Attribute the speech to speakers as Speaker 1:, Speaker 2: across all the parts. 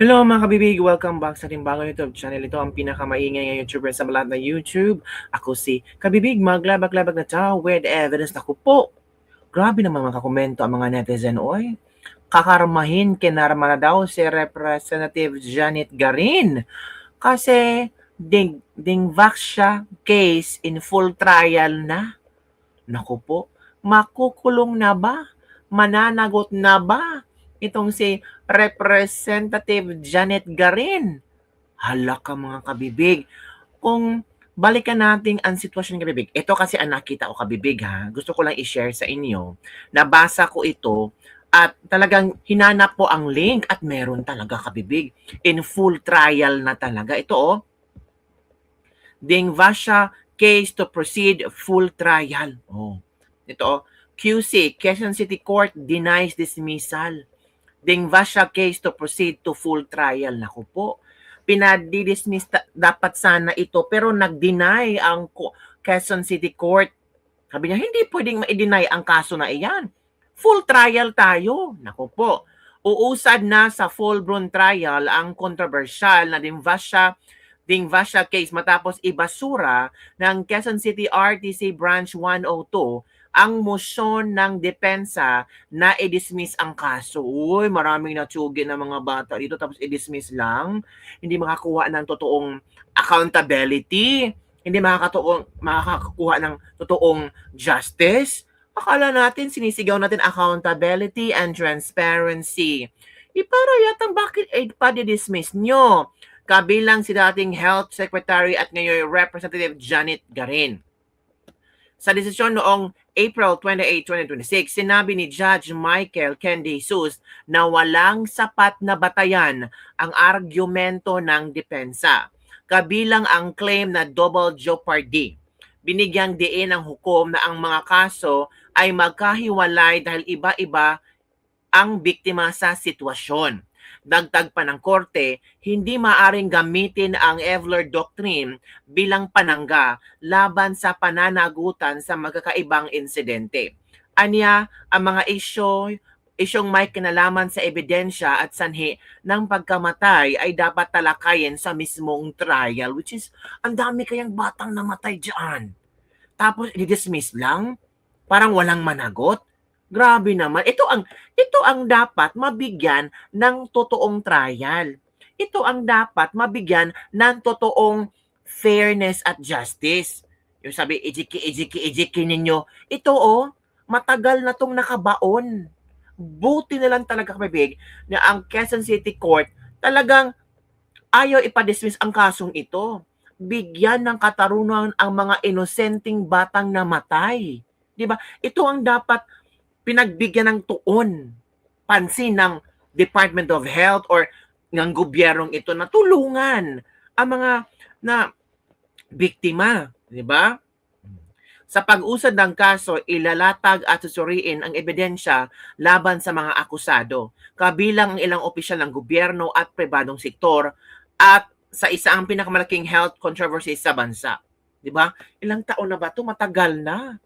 Speaker 1: Hello mga kabibig! Welcome back sa ating bagong YouTube channel. Ito ang pinakamaingay ng YouTuber sa lahat ng YouTube. Ako si Kabibig, maglabag-labag na tao with evidence. Naku po! Grabe naman mga kakomento ang mga netizen. Oy, kakarmahin kinarma na daw si Representative Janet Garin. Kasi dingvax siya, case in full trial na. Naku po, makukulong na ba? Mananagot na ba itong si Representative Janet Garin? Hala ka mga kabibig. Kung balikan natin ang sitwasyon kabibig, ito kasi ang nakita ko kabibig ha. Gusto ko lang i-share sa inyo. Nabasa ko ito at talagang hinanap ko ang link at meron talaga kabibig. In full trial na talaga. Ito Dingvasha case to proceed full trial. Ito QC, Quezon City Court denies dismissal. Dingvasha case to proceed to full trial. Naku po, pinadidismiss dapat sana ito pero nag-deny ang Quezon City Court. Sabi niya, hindi pwedeng ma-deny ang kaso na iyan. Full trial tayo. Naku po, uusad na sa full-blown trial ang controversial na Dingvasha case matapos ibasura ng Quezon City RTC Branch 102 ang motion ng depensa na i-dismiss ang kaso. Uy, maraming natsugi na mga bata dito tapos i-dismiss lang. Hindi makakuha ng totoong accountability. Hindi makakakuha ng totoong justice. Akala natin, sinisigaw natin accountability and transparency. Para yatang bakit pa-dismiss nyo? Kabilang si dating Health Secretary at ngayon Representative Janet Garin. Sa desisyon noong April 28, 2026, sinabi ni Judge Michael Ken De Jesus na walang sapat na batayan ang argumento ng depensa, kabilang ang claim na double jeopardy. Binigyang diin ang hukom na ang mga kaso ay magkahiwalay dahil iba-iba ang biktima sa sitwasyon. Dagdag pa ng korte, hindi maaring gamitin ang Evler Doctrine bilang panangga laban sa pananagutan sa magkakaibang insidente. Anya, ang mga isyong may kinalaman sa ebidensya at sanhi ng pagkamatay ay dapat talakayin sa mismong trial, which is, ang dami kayang batang namatay dyan. Tapos, i-dismiss lang? Parang walang managot? Grabe naman. Ito ang dapat mabigyan ng totoong trial. Ito ang dapat mabigyan ng totoong fairness at justice. Yung sabi, ijiki ninyo. Ito matagal na tong nakabaon. Buti na lang talaga kabibig na ang Quezon City Court talagang ayaw ipadismiss ang kasong ito. Bigyan ng katarungan ang mga inosenteng batang namatay. 'Di ba? Ito ang dapat pinagbigyan ng tuon, pansin ng Department of Health or ng gobyernong ito na tulungan ang mga na biktima, di ba? Sa pag-usad ng kaso, ilalatag at susuriin ang ebidensya laban sa mga akusado, kabilang ang ilang opisyal ng gobyerno at pribadong sektor at sa isang pinakamalaking health controversy sa bansa. Di ba? Ilang taon na ba ito? Matagal na.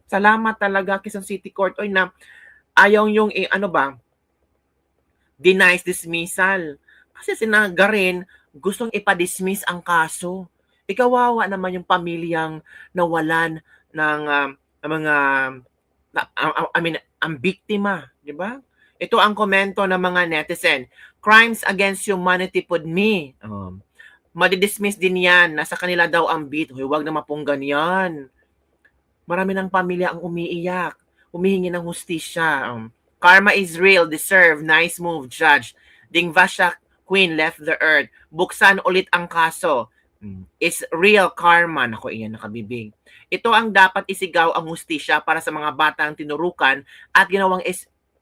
Speaker 1: Salamat talaga Quezon City Court na ayaw yung denies dismissal. Kasi sinagarin gustong ipa-dismiss ang kaso. Ikawawa naman yung pamilyang nawalan ng mga ang biktima, di ba? Ito ang komento ng mga netizen. Crimes against humanity pod me. Madidismiss din yan. Nasa kanila daw ang beat. Huwag na mapunggan yan. Marami ng pamilya ang umiiyak, humihingi ng hustisya. Karma is real, deserve, nice move, judge. Dingvasha Queen left the earth. Buksan ulit ang kaso. It's real karma. Naku, iyan nakabibig. Ito ang dapat isigaw ang hustisya para sa mga batang tinurukan at ginawang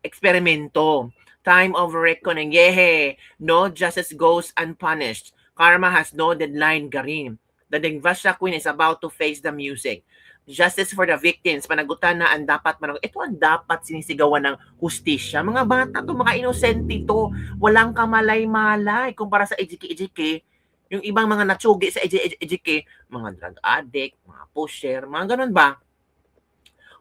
Speaker 1: eksperimento. Time of reckoning. Yehe! No justice goes unpunished. Karma has no deadline, Garin. The Dingvasha Queen is about to face the music. Justice for the victims, panagutan na ang dapat managot. Ito ang dapat sinisigawan ng hustisya. Mga bata to, mga inosente to, walang kamalay-malay kumpara sa ejiki-ejiki. Yung ibang mga natsugi sa ejiki, mga drug addict, mga pusher, mga ganun ba?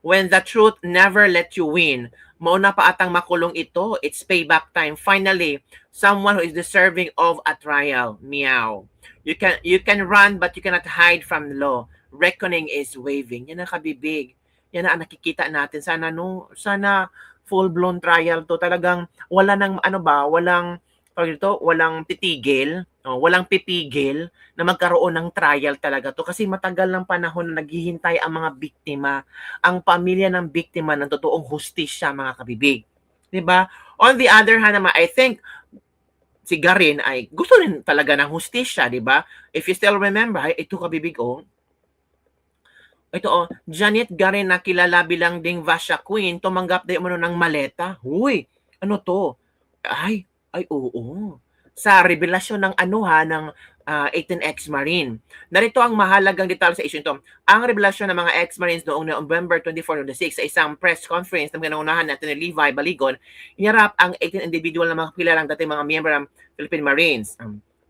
Speaker 1: When the truth never let you win, mauna pa atang makulong ito. It's payback time. Finally, someone who is deserving of a trial. Meow. You can run but you cannot hide from the law. Reckoning is waving. Yan ang kabibig. Yan ang nakikita natin. Sana full-blown trial to. Talagang wala nang walang titigil, walang pipigil na magkaroon ng trial talaga to kasi matagal ng panahon na naghihintay ang mga biktima, ang pamilya ng biktima ng totoong hustisya, mga kabibig. 'Di ba? On the other hand naman, I think si Garin ay gusto rin talaga ng hustisya, 'di ba? If you still remember, ito kabibig ito Janet Garin na kilala bilang Ding Vasha Queen, tumanggap din umano ng maleta. Huy, ano to? Ay, oo. Sa revelasyon ng ng 18 ex-Marine. Narito ang mahalagang detalye sa issue ito. Ang revelasyon ng mga ex-Marines noong November 24, 2006 sa isang press conference na pinangunahan natin ni Levi Baligon, inarap ang 18 individual na mga kilalang dating mga miyembro ng Philippine Marines.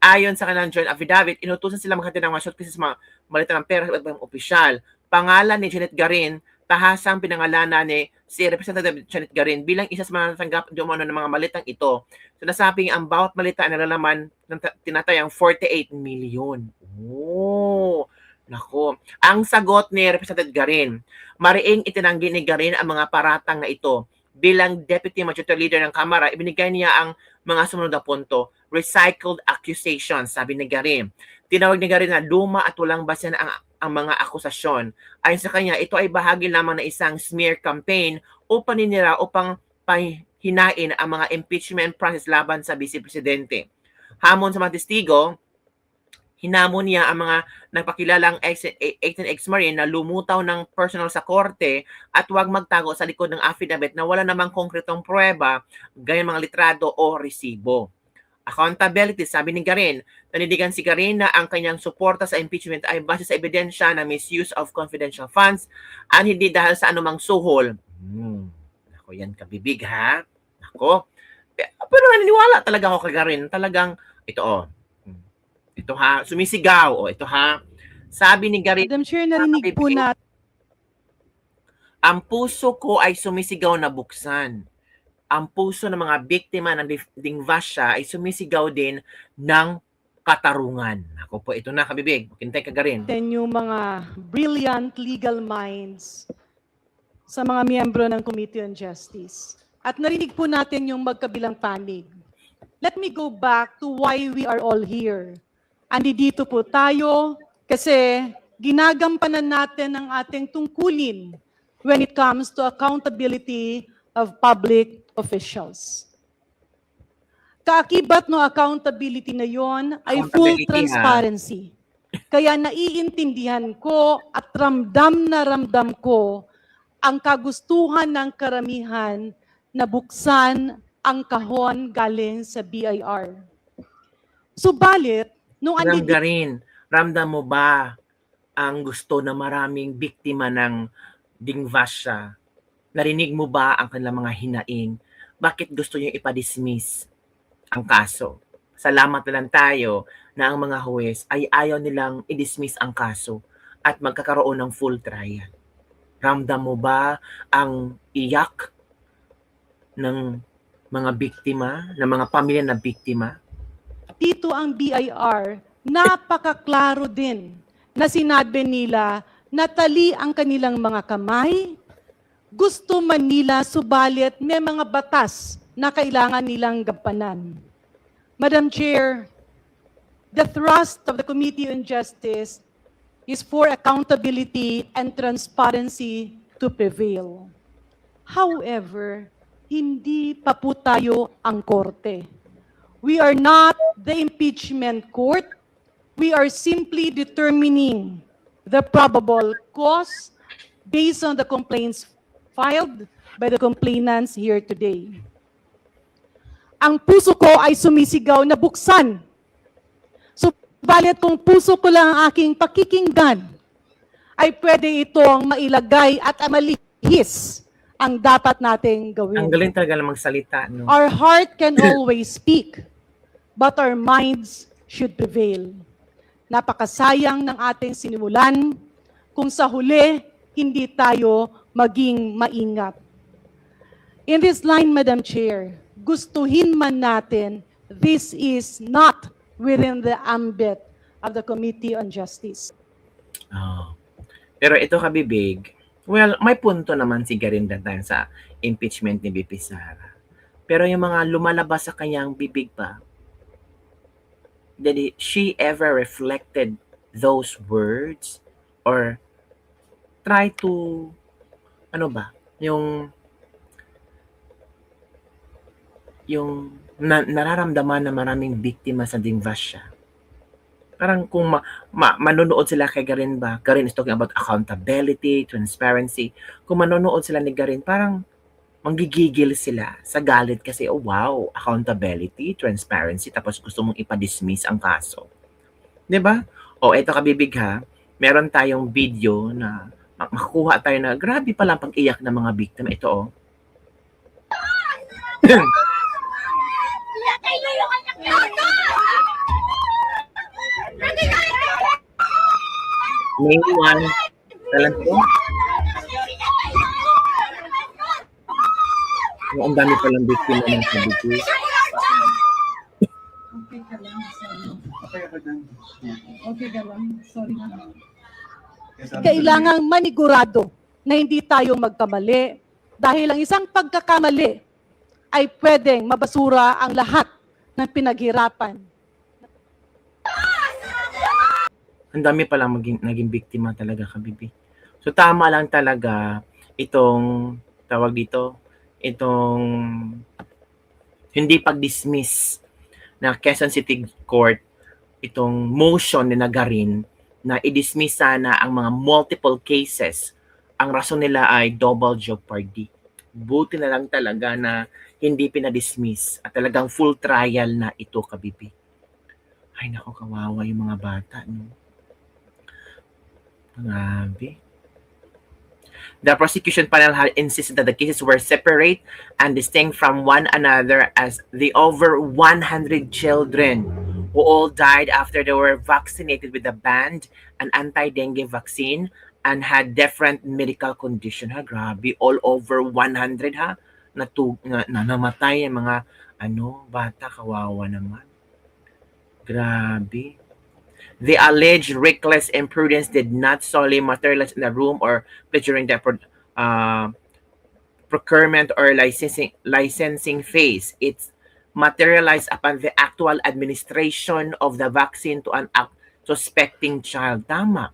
Speaker 1: Ayon sa kanilang joint affidavit, inutusan sila maghatid ng mga short cases mga malita ng pera sa ibang opisyal. Pangalan ni Janet Garin, tahasang pinangalanan ni si Representative Janet Garin bilang isa sa mga natanggap ng mga malitang ito. Sinasabing ang bawat malita ay nalalaman ng tinatayang 48 million. Oh, nako. Ang sagot ni Representative Garin, mariing itinanggi ni Garin ang mga paratang na ito. Bilang Deputy Majority Leader ng Kamara, ibinigay niya ang mga sumunod na punto, recycled accusations, sabi ni Garin. Tinawag ni Garin na luma at walang basehan ang mga akusasyon. Ayon sa kanya, ito ay bahagi lamang ng isang smear campaign o paninira upang hinain ang mga impeachment process laban sa Vice Presidente. Hamon sa mga testigo, hinamon niya ang mga nagpakilalang 18 ex-Marine na lumutaw ng personal sa korte at huwag magtago sa likod ng affidavit na wala namang konkretong pruweba, gaya mga litrado o resibo. Accountability, sabi ni Garin, nanindigan si Garin na ang kanyang suporta sa impeachment ay base sa ebidensya na misuse of confidential funds at hindi dahil sa anumang suhol. Ako yan kabibig ha. Ako. Pero naniniwala talaga ako kay Garin. Talagang, ito ha, sumisigaw. Ito ha. Sabi ni Garin,
Speaker 2: Madam Chair, narinig po na
Speaker 1: ang puso ko ay sumisigaw na buksan. Ang puso ng mga biktima ng Ding Vasha ay sumisigaw din ng katarungan. Ako po, ito na kabibig. Kintay ka Garin.
Speaker 2: yung mga brilliant legal minds sa mga miyembro ng Committee on Justice. At narinig po natin yung magkabilang panig. Let me go back to why we are all here. Andito po tayo kasi ginagampanan natin ang ating tungkulin when it comes to accountability of public officials. Kaakibat no accountability na yon ay full transparency. Kaya naiintindihan ko at ramdam na ramdam ko ang kagustuhan ng karamihan na buksan ang kahon galing sa BIR. Subalit, nung
Speaker 1: Garin, ramdam mo ba ang gusto ng maraming biktima ng Ding Vasha? Narinig mo ba ang kanilang mga hinaing? Bakit gusto niyo ipa-dismiss ang kaso? Salamat na lang tayo na ang mga huwes ay ayaw nilang i-dismiss ang kaso at magkakaroon ng full trial. Ramdam mo ba ang iyak ng mga biktima, ng mga pamilya na biktima?
Speaker 2: Dito ang BIR, napakaklaro din na sinabi nila na tali ang kanilang mga kamay, gusto man nila subalit may mga batas na kailangan nilang gampanan. Madam Chair, the thrust of the Committee on Justice is for accountability and transparency to prevail. However, hindi pa po tayo ang korte. We are not the impeachment court. We are simply determining the probable cause based on the complaints filed by the complainants here today. Ang puso ko ay sumisigaw na buksan. Subalit kung puso ko lang ang aking pakikinggan, ay pwede itong mailagay at amalihis ang dapat nating gawin.
Speaker 1: Ang galing talaga ng magsalita. No?
Speaker 2: Our heart can always speak, but our minds should prevail. Napakasayang ng ating sinimulan kung sa huli hindi tayo maging maingat. In this line, Madam Chair, gustuhin man natin, this is not within the ambit of the Committee on Justice.
Speaker 1: Oh. Pero ito kabibig, well, may punto naman si Garinda dahil sa impeachment ni BP Sara. Pero yung mga lumalabas sa kanyang bibig pa, did she ever reflected those words? Or try to, ano ba, yung nararamdaman na maraming biktima sa Dimvasya. Parang kung manonood sila kay Garin ba, Garin is talking about accountability, transparency. Kung manonood sila ni Garin, parang manggigigil sila sa galit kasi, oh wow, accountability, transparency, tapos gusto mong ipa-dismiss ang kaso. 'Di ba? O eto kabibig ha, meron tayong video na makukuha tayo na grabe pala ang pag-iyak ng mga biktima. Ito oh. May one. Talan ko. Ang dami palang biktima ng kabibig.
Speaker 2: Kailangang manigurado na hindi tayo magkamali dahil ang isang pagkakamali ay pwedeng mabasura ang lahat ng pinaghirapan.
Speaker 1: Ang dami palang naging biktima talaga kabibi. So tama lang talaga itong tawag dito, itong hindi pag-dismiss na Quezon City Court, itong motion ni Nagarin na i-dismiss sana ang mga multiple cases. Ang rason nila ay double jeopardy. Buti na lang talaga na hindi pinadismiss at talagang full trial na ito kabibi. Ay nako, kawawa yung mga bata. No? Grabe. The prosecution panel had insisted that the cases were separate and distinct from one another as the over 100 children who all died after they were vaccinated with the banned and anti-dengue vaccine and had different medical condition. Ha, grabe, all over 100 ha, namatay yung mga bata, kawawa naman. Grabe. The alleged reckless imprudence did not solely materialize in the room or during the procurement or licensing phase. It's materialized upon the actual administration of the vaccine to an suspecting child. Tama.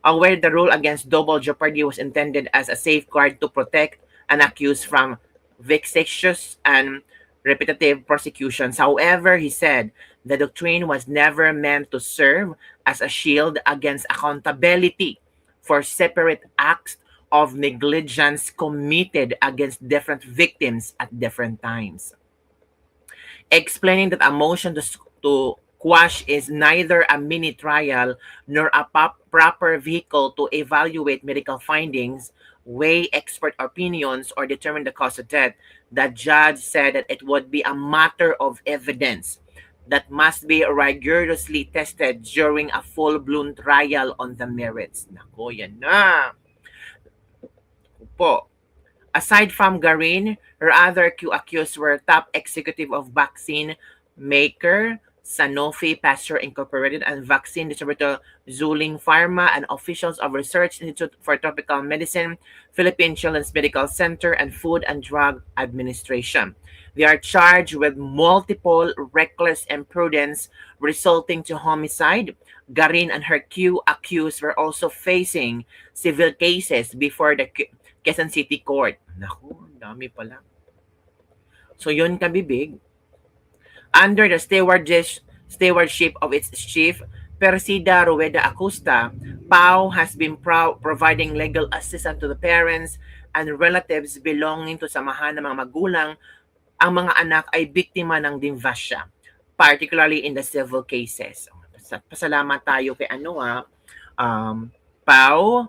Speaker 1: Aware the rule against double jeopardy was intended as a safeguard to protect an accused from vexatious and repetitive prosecutions. However, he said, the doctrine was never meant to serve as a shield against accountability for separate acts of negligence committed against different victims at different times. Explaining that a motion to quash is neither a mini trial nor a proper vehicle to evaluate medical findings, weigh expert opinions, or determine the cause of death, the judge said that it would be a matter of evidence that must be rigorously tested during a full-blown trial on the merits. Nako, yan na. Po. Aside from Garin, her other accused were top executive of vaccine maker Sanofi Pasteur Incorporated and vaccine distributor Zuling Pharma and officials of Research Institute for Tropical Medicine, Philippine Children's Medical Center, and Food and Drug Administration. They are charged with multiple reckless imprudence resulting to homicide. Garin and her accused were also facing civil cases before the Quezon City Court. Naku, dami pala. So yun kabibig. Under the stewardship of its chief, Persida Rueda Acosta, PAO has been providing legal assistance to the parents and relatives belonging to samahan ng mga magulang. Ang mga anak ay biktima ng Dimvasya, particularly in the civil cases. Pasalamat tayo kay PAO,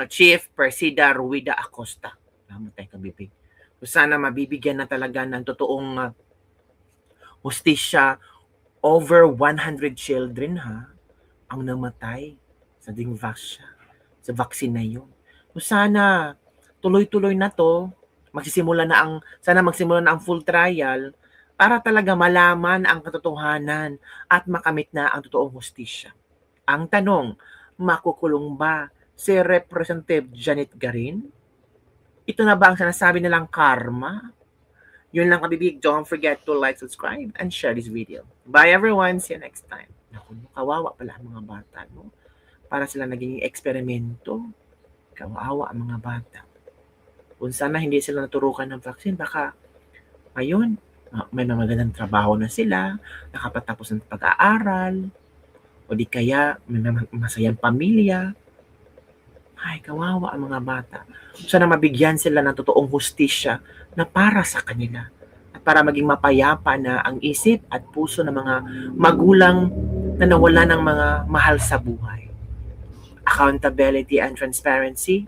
Speaker 1: Chief Persida Rueda Acosta. Namatay kabibig. Sana mabibigyan na talaga ng totoong hustisya. Over 100 children ang namatay sa Dimvasya. sa vaccine na yun. So sana tuloy-tuloy na to, sana magsimula na ang full trial para talaga malaman ang katotohanan at makamit na ang totoong hustisya. Ang tanong, makukulong ba si Representative Janet Garin? Ito na ba ang sinasabi nilang karma? Yun lang kabibig. Don't forget to like, subscribe, and share this video. Bye everyone. See you next time. Naku, kawawa pala ang mga bata. No? Para sila naging eksperimento. Kawawa ang mga bata. Kung sana hindi sila naturukan ng vaccine, baka ngayon, may magandang trabaho na sila, nakapatapos ng pag-aaral, o di kaya may masayang pamilya. Ay, kawawa ang mga bata. Sana mabigyan sila ng totoong hustisya na para sa kanila at para maging mapayapa na ang isip at puso ng mga magulang na nawala ng mga mahal sa buhay. Accountability and transparency,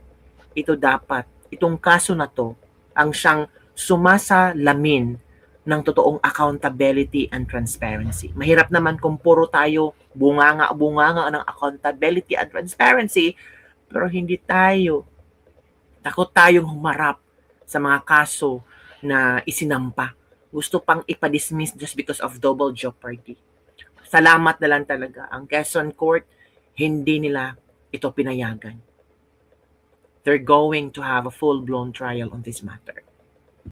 Speaker 1: itong kaso na to ang siyang sumasalamin ng totoong accountability and transparency. Mahirap naman kung puro tayo bunganga ng accountability and transparency, pero hindi tayo. Takot tayong humarap sa mga kaso na isinampa. Gusto pang ipa-dismiss just because of double jeopardy. Salamat na lang talaga. Ang Quezon Court, hindi nila ito pinayagan. They're going to have a full-blown trial on this matter.